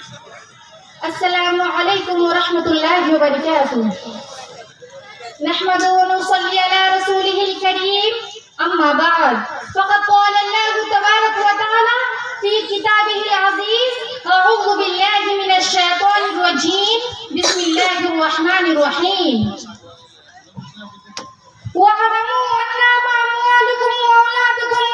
السلام علیکم ورحمۃ اللہ وبرکاتہ. نحمد ونصلي على رسوله الكريم. اما بعد فقد قال الله تبارك وتعالى في كتابه العزيز: اعوذ بالله من الشيطان الرجيم. بسم الله الرحمن الرحيم. واعلموا انما اموالكم واولادكم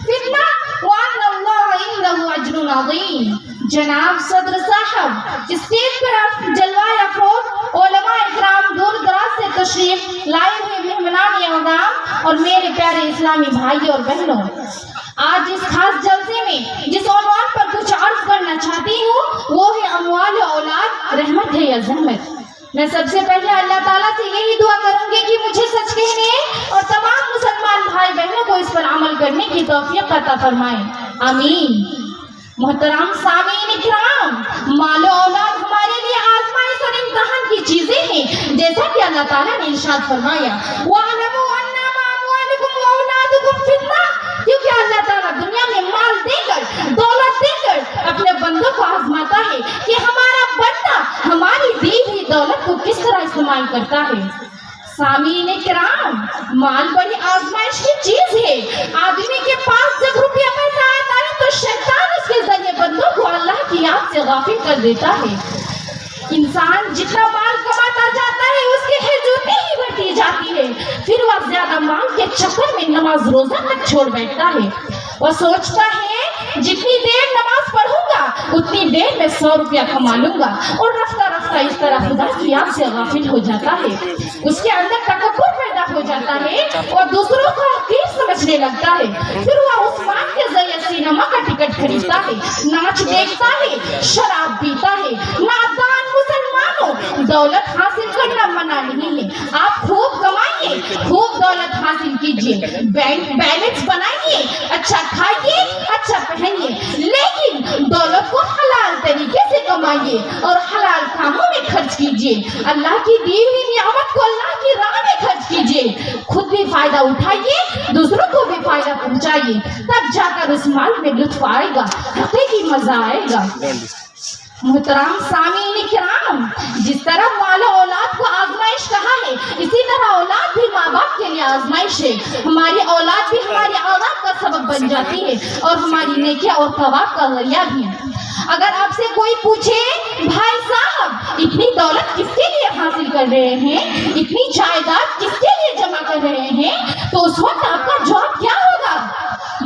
فتنة وان الله عنده اجر عظیم. جناب صدر صاحب، اسٹیج پر جلوہ افروز علماء اکرام، دور دراز سے تشریف لائے ہوئے مہمانان اعظام اور میرے پیارے اسلامی بھائی اور بہنوں، آج اس خاص جلسے میں جس عنوان پر کچھ عرض کرنا چاہتی ہوں وہ ہے اموال و اولاد رحمت ہے یا زحمت. میں سب سے پہلے اللہ تعالیٰ سے یہی دعا کروں گی کہ مجھے سچ کہنے اور تمام مسلمان بھائی بہنوں کو اس پر عمل کرنے کی توفیق عطا فرمائیں. آمین. محترم سامعین اکرام، مال و اولاد ہمارے لیے آزمائش اور امتحان کی چیزیں ہیں، جیسا کہ اللہ تعالیٰ نے ارشاد فرمایا: وَاعْلَمُوا أَنَّمَا أَمْوَالُكُمْ وَأَوْلَادُكُمْ فِتْنَةٌ. کیونکہ اللہ تعالیٰ دنیا میں مال دے کر، دولت دے کر اپنے بندوں کو آزماتا ہے کہ ہمارا بندہ ہماری دی ہوئی دولت کو کس طرح استعمال کرتا ہے. سامعین کرام، مال بڑی آزمائش کی چیز ہے. آدمی کے پاس جب روپیہ پیسہ آتا ہے تو شیطان اس کے ذریعے بندوں کو اللہ کی یاد سے غافل کر دیتا ہے. انسان جتنا مال کماتا جاتا ہے اس کی حجتیں ہی بڑھتی جاتی ہے. پھر وہ زیادہ مال کے چکر میں نماز روزہ تک چھوڑ بیٹھتا ہے. وہ سوچتا ہے جتنی دیر نماز پڑھوں گا اتنی دیر میں 100 روپیہ کما لوں گا، اور رفتہ رفتہ اس طرح خدا کی یاد سے غافل ہو جاتا ہے. اس کے اندر تکبر پیدا ہو جاتا ہے اور دوسروں کو حقیر سمجھنے لگتا ہے. پھر وہ عثمان کے ذریعے سینما کا ٹکٹ خریدتا ہے، ناچ دیکھتا ہے، شراب پیتا ہے. نادان مسلمانوں، دولت حاصل کرنا منع نہیں ہے. آپ خوب کمائیے، خوب دولت حاصل کیجیے، بینک بیلنس بنائیے، اچھا کھائیے، اچھا پہنیے، لیکن دولت کو حلال طریقے سے کمائیے اور حلال کاموں میں خرچ کیجیے. اللہ کی دی ہوئی نعمت کو اللہ کی راہ میں خرچ کیجیے. خود بھی فائدہ اٹھائیے، دوسروں کو بھی فائدہ پہنچائیے. تب جا کر اس مال میں لطف آئے گا، حقیقی مزہ آئے گا. محترم سامعین کرام، جس طرح مال و اولاد کو آزمائش کہا ہے، اسی طرح اولاد بھی ماں باپ کے لیے آزمائش ہے. ہماری اولاد بھی ہماری اولاد کا سبب بن جاتی ہے اور ہماری نیکیاں اور ثواب کا ذریعہ بھی ہے. اگر آپ سے کوئی پوچھے بھائی صاحب اتنی دولت کس کے لیے حاصل کر رہے ہیں، اتنی جائیداد کس کے لیے جمع کر رہے ہیں، تو اس وقت آپ کا جواب کیا ہوگا؟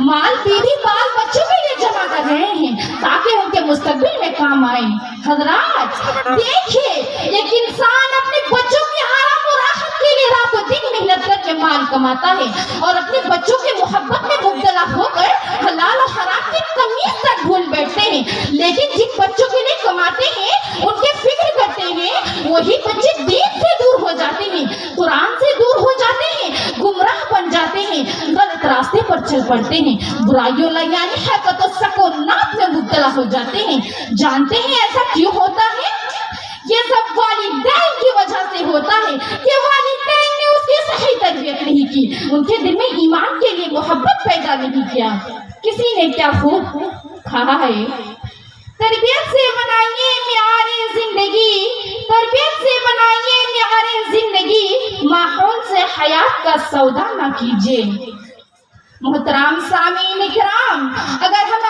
مال بیوی بال بچوں کے لیے جمع کر رہے ہیں تاکہ ان کے مستقبل میں کام آئے. حضرات دیکھیے، ایک انسان اپنے بچوں کی آرام و راحت کے لیے رات و دن محنت کر کے مال کماتا ہے اور اپنے بچوں کی محبت میں مبتلا ہو کر حلال و حرام کی تمیز تک بھول بیٹھتے ہیں. لیکن جن بچوں کے لیے کماتے ہیں، ان کی فکر کرتے ہیں، وہی بچے دین سے دور ہو جاتے ہیں، قرآن سے دور ہو جاتے ہیں، گمراہ بن جاتے ہیں، غلط راستے پر چل پڑتے ہیں، برائیوں یعنی حقیقت و سکونات میں مبتلا ہو جاتے ہیں. جانتے ہیں ایسا کیوں ہوتا ہے؟ یہ سب والدین کی وجہ سے ہوتا ہے کہ والدین نے اس کی صحیح تربیت نہیں کی، ان کے دل میں ایمان کے لیے محبت پیدا نہیں کیا. کسی نے کیا خوب کہا ہے: تربیت سے بنائیے معیار زندگی، تربیت سے بنائیے معیار زندگی، ماحول سے حیات کا سودا نہ کیجیے. محترم سامعین کرام، اگر ہم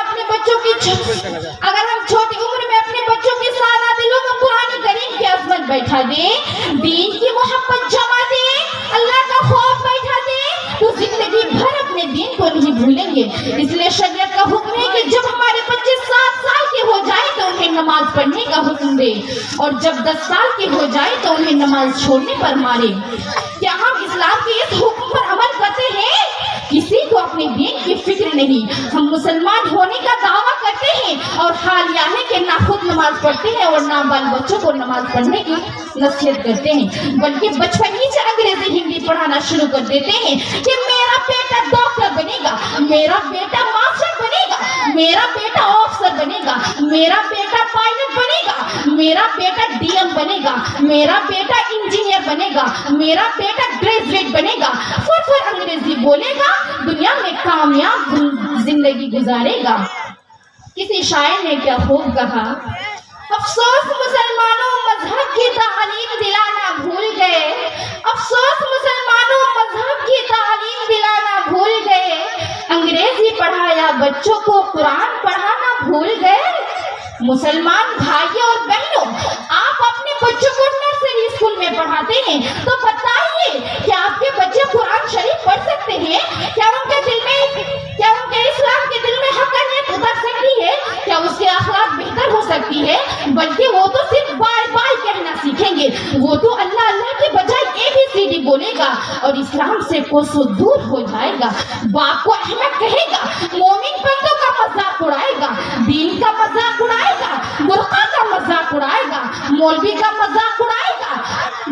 چھوٹی عمر میں اپنے بچوں کے سادہ دلوں کو قرآن کریم کی عظمت بیٹھا دیں، دین کی محبت جما دیں، اللہ کا خوف بیٹھا دیں، تو زندگی بھر اپنے دین کو نہیں بھولیں گے. اس لیے شریعت کا حکم ہے کہ جب ہمارے بچے 7 سال کے ہو جائے تو انہیں نماز پڑھنے کا حکم دے، اور جب 10 سال کے ہو جائے تو انہیں نماز چھوڑنے پر مارے. کیا ہم اسلام کے اس حکم پر عمل کرتے ہیں؟ کسی کو اپنے دین کی فکر نہیں. ہم مسلمان ہونے کا دعویٰ کرتے ہیں اور حال یہ ہے کہ نہ خود نماز پڑھتے ہیں اور نہ بال بچوں کو نماز پڑھنے کی نصیحت کرتے ہیں، بلکہ بچپن ہی سے انگریزی ہندی پڑھانا شروع کر دیتے ہیں کہ میرا بیٹا ڈاکٹر بنے گا، میرا بیٹا ماسٹر بنے گا، میرا بیٹا آفسر بنے گا، میرا بیٹا پائلٹ بنے گا، میرا بیٹا ڈی ایم بنے گا، میرا بیٹا انجینئر بنے گا، میرا بیٹا گریجویٹ بنے گا. فر انگریزی بولے گا، دنیا میں کامیاب زندگی گزارے گا. کسی شاعر نے کیا خوب کہا: افسوس مسلمانوں مذہب کی تعلیم دلانا بھول گئے، افسوس مسلمانوں مذہب کی تعلیم دلانا بھول گئے، انگریزی پڑھایا بچوں کو قرآن پڑھانا بھول گئے۔ مسلمان بھائیوں اور بہنوں، آپ اپنے بچوں کو نرسری اسکول میں پڑھاتے ہیں تو بتائیے کہ آپ کے بچے قرآن شریف پڑھ سکتے ہیں؟ کیا ان کے دل میں، کیا ان کے اسلام کے دل میں حقانیت اتر سکتی ہے؟ کیا اس کے اخلاق بہتر ہو سکتی ہے؟ بلکہ وہ تو صرف بائے بائے کہنا سیکھیں گے، وہ تو اللہ اللہ کے بجائے ABCD بولے گا اور اسلام سے کوسوں دور ہو جائے گا۔ باپ کو احمد کہے گا، مومن بندوں کا مذاق اڑائے گا، دین کا مذاق اڑائے گا، برقع کا مذاق اڑائے گا، مولوی کا مذاق اڑائے گا،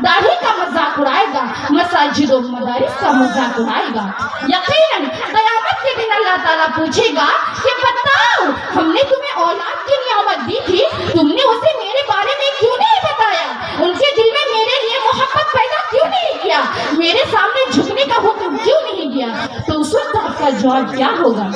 داڑھی کا مذاق اڑائے گا، مساجد و مدارس کا مذاق اڑائے گا۔ یقیناً قیامت کے دن اللہ تعالیٰ پوچھے گا کہ بتاؤ، ہم نے تمہیں اولاد کی نعمت دی تھی، تم نے اسے میرے بارے میں کیوں نہیں بتایا؟ ان کے دل میں میرے لیے محبت پیدا کیوں نہیں کیا؟ میرے سامنے جھکنے کا حکم کیوں نہیں دیا؟ تو اس وقت آپ کا جواب کیا ہوگا؟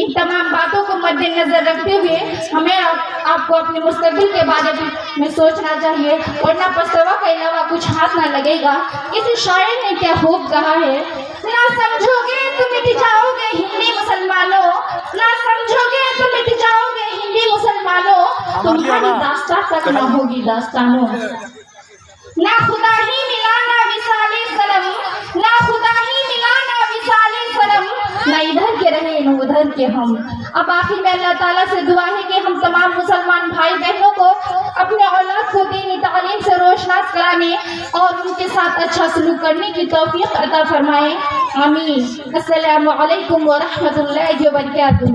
ان تمام باتوں کو مد نظر رکھتے ہوئے ہمیں آپ کو اپنے مستقبل کے بارے میں سوچنا چاہیے، ورنہ پچھتاوا کے علاوہ کچھ ہاتھ نہ لگے گا۔ کسی شاعر نے کیا خوب کہا ہے، نہ سمجھو گے تو مٹ جاؤ گے ہندی مسلمانوں، نہ سمجھو گے تو مٹ جاؤ گے ہندی مسلمانوں، تمہاری داستان تک نہ ہوگی داستانوں۔ نہ خدا ہی ملا نہ وصال صنم، نہ خدا ہی ملا نہ وصال صنم، نہ ادھر کے رہے نہ ادھر کے ہم۔ اب آخر میں اللہ تعالیٰ سے دعا ہے کہ ہم تمام مسلمان بھائی بہنوں کو اپنے اولاد کو دینی تعلیم سے روشناس کرانے اور ان کے ساتھ اچھا سلوک کرنے کی توفیق عطا فرمائے، آمین۔ السلام علیکم ورحمۃ اللہ وبرکاتہ۔